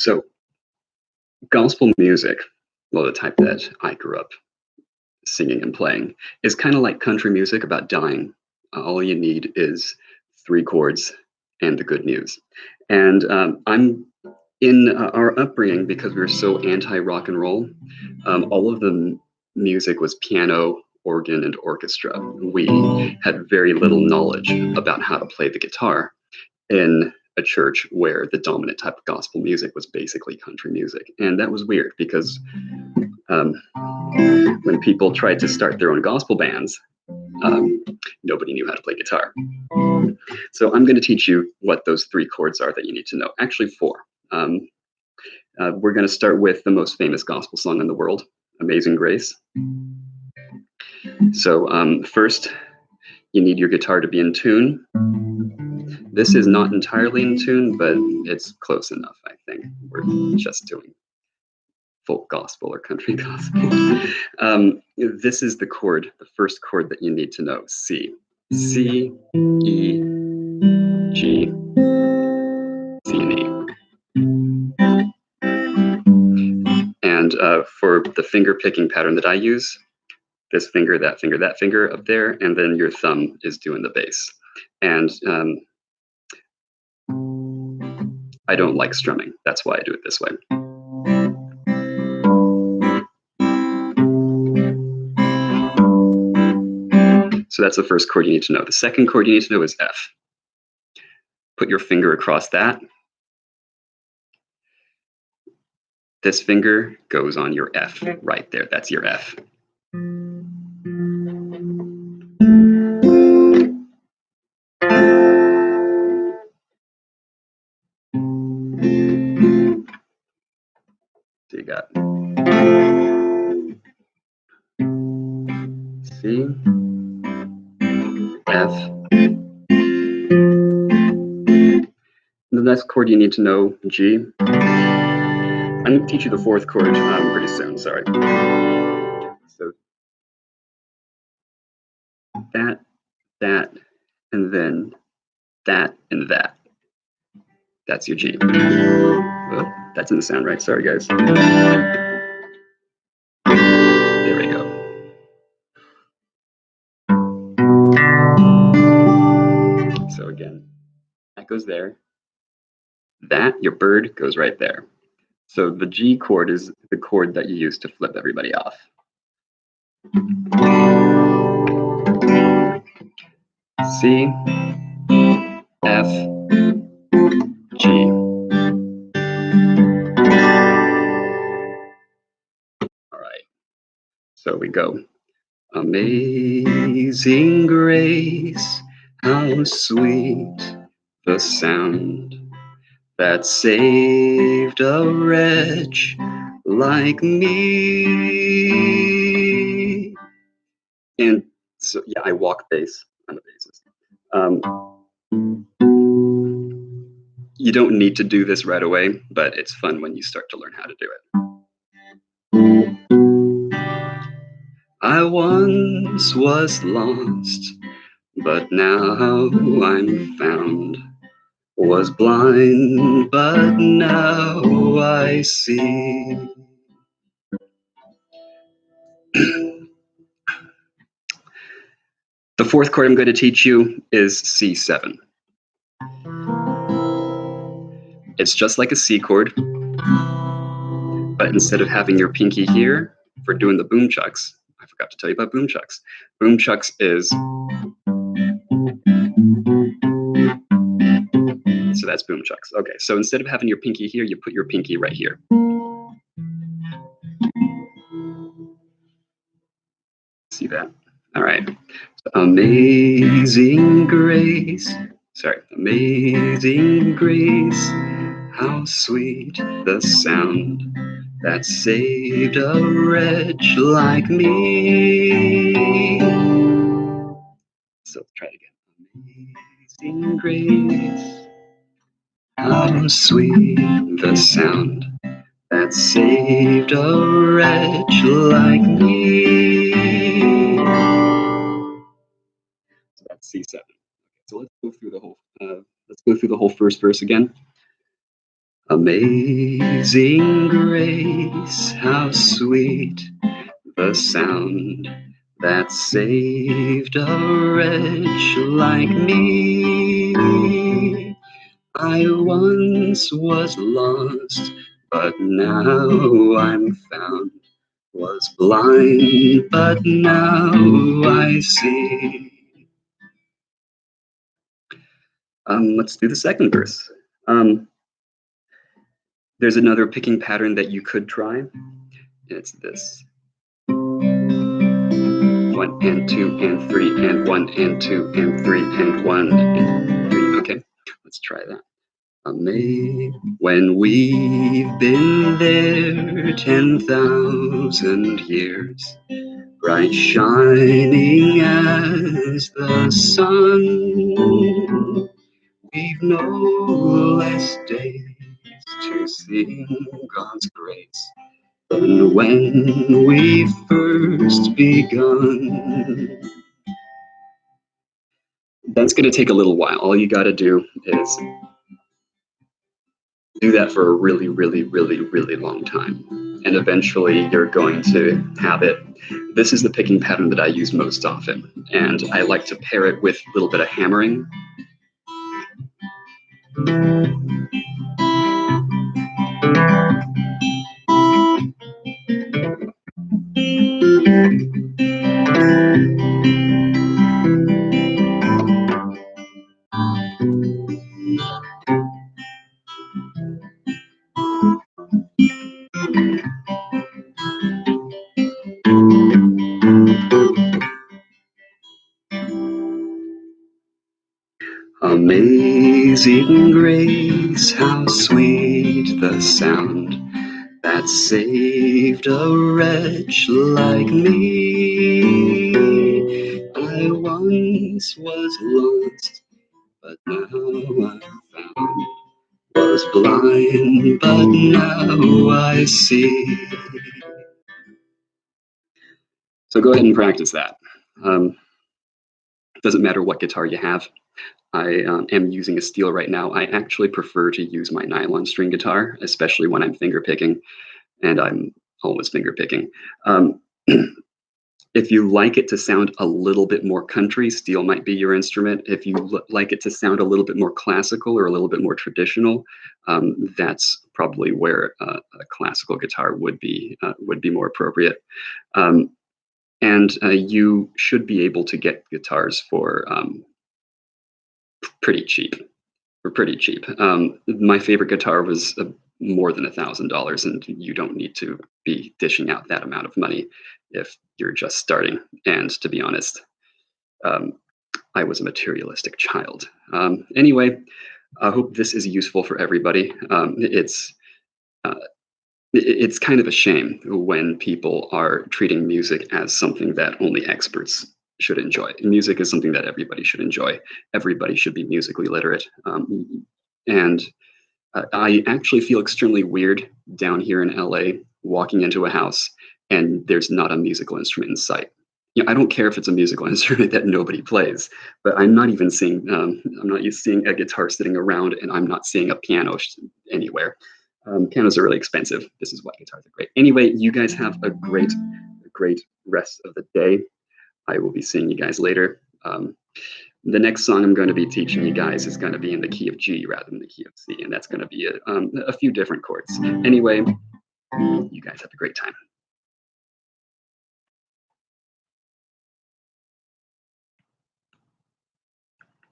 So, gospel music, well, the type that I grew up singing and playing, is kind of like country music about dying. All you need is three chords and the good news. And I'm in our upbringing, because we were so anti rock and roll, all of the music was piano, organ, and orchestra. We had very little knowledge about how to play the guitar in a church where the dominant type of gospel music was basically country music. And that was weird because um, when people tried to start their own gospel bands, um, nobody knew how to play guitar. So I'm going to teach you what those three chords are that you need to know. Actually, four. We're going to start with the most famous gospel song in the world, Amazing Grace. So first, you need your guitar to be in tune. This is not entirely in tune, but it's close enough, I think. We're just doing folk gospel or country gospel. This is the chord, the first chord that you need to know, C. C, E, G, C, and E. And for the finger picking pattern that I use, this finger, that finger, that finger up there, and then your thumb is doing the bass. And I don't like strumming. That's why I do it this way. So that's the first chord you need to know. The second chord you need to know is F. Put your finger across that. This finger goes on your F right there. That's your F. So you got C, F. The next chord you need to know, G. I'm going to teach you the fourth chord pretty soon, sorry. So that, and then that, and that. That's your G. Oh, that didn't sound right, sorry guys. There we go. So again, that goes there. That, your bird, goes right there. So the G chord is the chord that you use to flip everybody off. C, F, G. All right, so we go. Amazing grace, how sweet the sound that saved a wretch like me. And so, yeah, I walk bass. I'm a bassist. You don't need to do this right away, but it's fun when you start to learn how to do it. I once was lost, but now I'm found. Was blind, but now I see. The fourth chord I'm going to teach you is C7. It's just like a C chord, but instead of having your pinky here for doing the boom chucks, I forgot to tell you about boom chucks. Boom chucks is, so that's boom chucks. Okay, so instead of having your pinky here, you put your pinky right here. See that? All right. So, amazing grace. Sorry, amazing grace. How sweet the sound that saved a wretch like me. So let's try it again. Amazing grace. How sweet the sound that saved a wretch like me. So that's C7. So let's go through the whole. Let's go through the whole first verse again. Amazing grace, how sweet the sound that saved a wretch like me. I once was lost, but now I'm found. Was blind, but now I see. Let's do the second verse. Um, there's another picking pattern that you could try. It's this. 1 and 2 and 3 and 1 and 2 and 3 and 1 and 3. Okay, let's try that. When we've been there 10,000 years, bright shining as the sun, we've no less days to sing God's grace than when we first begun. That's going to take a little while. All you got to do is do that for a really, really, really, really long time. And eventually you're going to have it. This is the picking pattern that I use most often. And I like to pair it with a little bit of hammering. Amazing grace, how sweet the sound that saved a wretch like me. I once was lost, but now I'm found. Was blind, but now I see. So go ahead and practice that. Doesn't matter what guitar you have. I am using a steel right now. I actually prefer to use my nylon string guitar, especially when I'm finger picking, and I'm always finger picking. If you like it to sound a little bit more country, steel might be your instrument. If you like it to sound a little bit more classical or a little bit more traditional, that's probably where a classical guitar would be more appropriate. And you should be able to get guitars for pretty cheap. My favorite guitar was more than $1,000, and you don't need to be dishing out that amount of money if you're just starting. And to be honest, um, I was a materialistic child. Anyway, I hope this is useful for everybody. Uh, it's kind of a shame when people are treating music as something that only experts should enjoy. Music is something that everybody should enjoy. Everybody should be musically literate. And I actually feel extremely weird down here in LA walking into a house and there's not a musical instrument in sight. I don't care if it's a musical instrument that nobody plays, but I'm not even seeing I'm not seeing a guitar sitting around, and I'm not seeing a piano anywhere. Pianos are really expensive. This is why guitars are great. Anyway, you guys have a great rest of the day. I will be seeing you guys later. The next song I'm going to be teaching you guys is going to be in the key of G rather than the key of C, and that's going to be a few different chords. Anyway, you guys have a great time.